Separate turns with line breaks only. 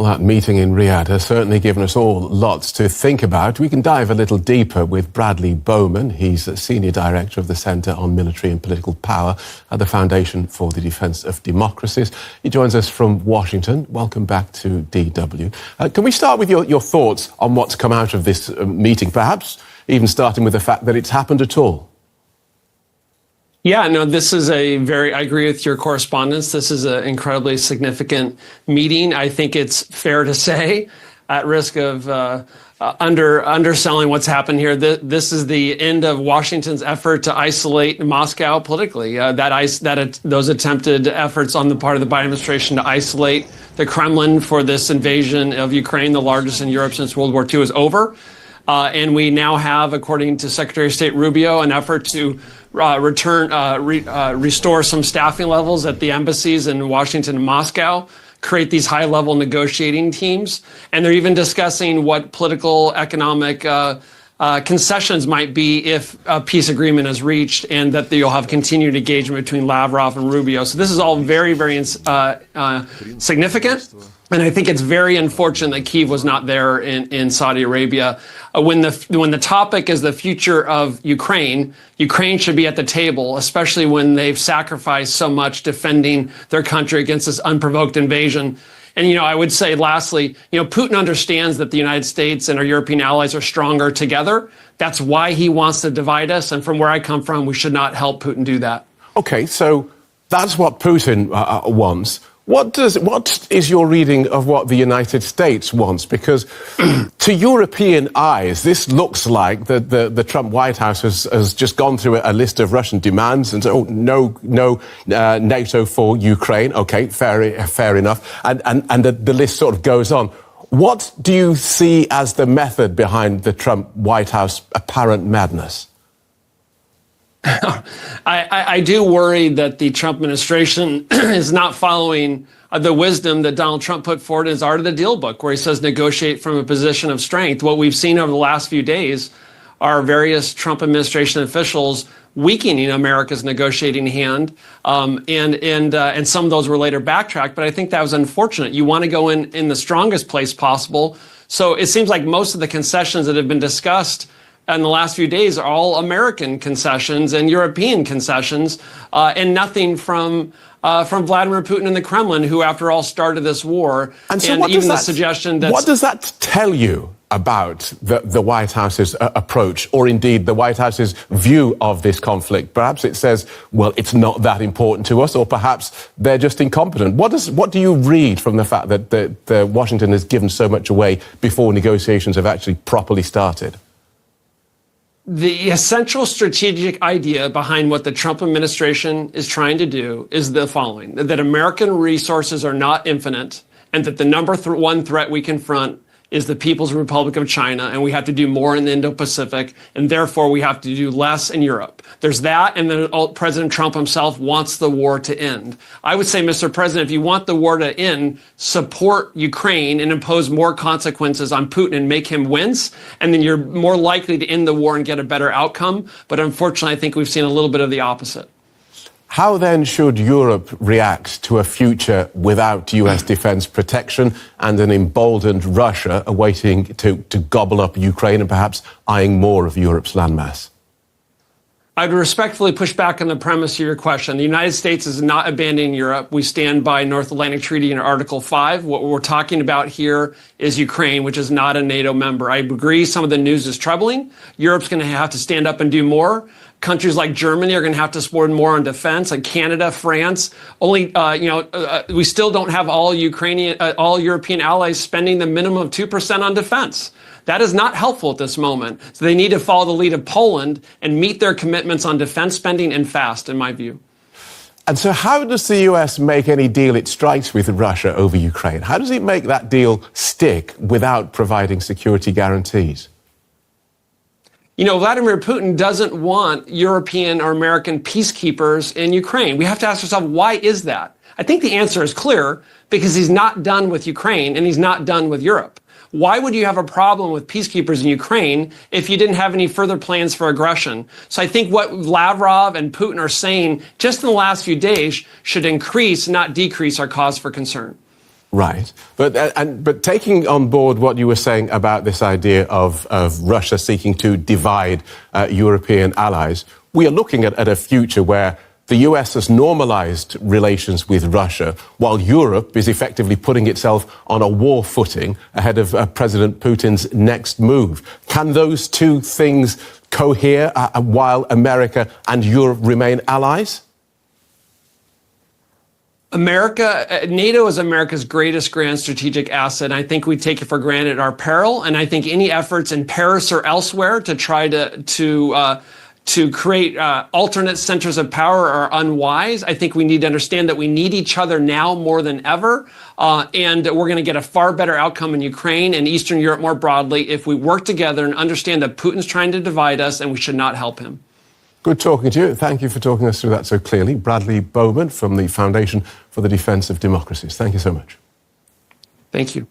Well, that meeting in Riyadh has certainly given us all lots to think about. We can dive a little deeper with Bradley Bowman. He's a Senior Director of the Centre on Military and Political Power at the Foundation for the Defence of Democracies. He joins us from Washington. Welcome back to DW. Can we start with your thoughts on what's come out of this meeting, perhaps even starting with the fact that it's happened at all?
Yeah, no, this is I agree with your correspondence. This is an incredibly significant meeting. I think it's fair to say, at risk of underselling what's happened here, this is the end of Washington's effort to isolate Moscow politically. Those attempted efforts on the part of the Biden administration to isolate the Kremlin for this invasion of Ukraine, the largest in Europe since World War II, is over. And we now have, according to Secretary of State Rubio, an effort to restore some staffing levels at the embassies in Washington and Moscow, create these high-level negotiating teams. And they're even discussing what political, economic concessions might be if a peace agreement is reached, and that you'll have continued engagement between Lavrov and Rubio. So this is all very, very significant. And I think it's very unfortunate that Kyiv was not there in Saudi Arabia. When the topic is the future of Ukraine, Ukraine should be at the table, especially when they've sacrificed so much defending their country against this unprovoked invasion. And, I would say, lastly, Putin understands that the United States and our European allies are stronger together. That's why he wants to divide us. And from where I come from, we should not help Putin do that.
OK, so that's what Putin wants. What is your reading of what the United States wants? Because to European eyes, this looks like the Trump White House has just gone through a list of Russian demands and said, oh, no NATO for Ukraine. OK, fair enough. And the list sort of goes on. What do you see as the method behind the Trump White House apparent madness?
I do worry that the Trump administration is not following the wisdom that Donald Trump put forward in his Art of the Deal book, where he says negotiate from a position of strength. What we've seen over the last few days are various Trump administration officials weakening America's negotiating hand, and some of those were later backtracked. But I think that was unfortunate. You want to go in the strongest place possible. So it seems like most of the concessions that have been discussed in the last few days are all American concessions and European concessions, and nothing from Vladimir Putin and the Kremlin, who, after all, started this war.
And so what does that tell you about the White House's approach, or indeed the White House's view of this conflict? Perhaps it says, well, it's not that important to us, or perhaps they're just incompetent. What do you read from the fact that Washington has given so much away before negotiations have actually properly started?
The essential strategic idea behind what the Trump administration is trying to do is the following: that American resources are not infinite, and that the number one threat we confront is the People's Republic of China, and we have to do more in the Indo-Pacific, and therefore we have to do less in Europe. There's that, and then President Trump himself wants the war to end. I would say, Mr. President, if you want the war to end, support Ukraine and impose more consequences on Putin and make him wince, and then you're more likely to end the war and get a better outcome. But unfortunately, I think we've seen a little bit of the opposite.
How then should Europe react to a future without US defence protection and an emboldened Russia awaiting to gobble up Ukraine and perhaps eyeing more of Europe's landmass?
I'd respectfully push back on the premise of your question. The United States is not abandoning Europe. We stand by North Atlantic Treaty in Article 5. What we're talking about here is Ukraine, which is not a NATO member. I agree some of the news is troubling. Europe's going to have to stand up and do more. Countries like Germany are going to have to spend more on defense, like Canada, France. We still don't have all European allies spending the minimum of 2% on defense. That is not helpful at this moment. So they need to follow the lead of Poland and meet their commitments on defense spending, and fast, in my view.
And so how does the US make any deal it strikes with Russia over Ukraine? How does it make that deal stick without providing security guarantees?
Vladimir Putin doesn't want European or American peacekeepers in Ukraine. We have to ask ourselves, why is that? I think the answer is clear: because he's not done with Ukraine and he's not done with Europe. Why would you have a problem with peacekeepers in Ukraine if you didn't have any further plans for aggression? So I think what Lavrov and Putin are saying just in the last few days should increase, not decrease, our cause for concern.
Right. But taking on board what you were saying about this idea of Russia seeking to divide European allies, we are looking at a future where the US has normalized relations with Russia, while Europe is effectively putting itself on a war footing ahead of President Putin's next move. Can those two things cohere while America and Europe remain allies?
NATO is America's greatest grand strategic asset. I think we take it for granted at our peril. And I think any efforts in Paris or elsewhere to try to create alternate centers of power are unwise. I think we need to understand that we need each other now more than ever. And we're going to get a far better outcome in Ukraine and Eastern Europe more broadly if we work together and understand that Putin's trying to divide us and we should not help him.
Good talking to you. Thank you for talking us through that so clearly. Bradley Bowman from the Foundation for the Defence of Democracies. Thank you so much.
Thank you.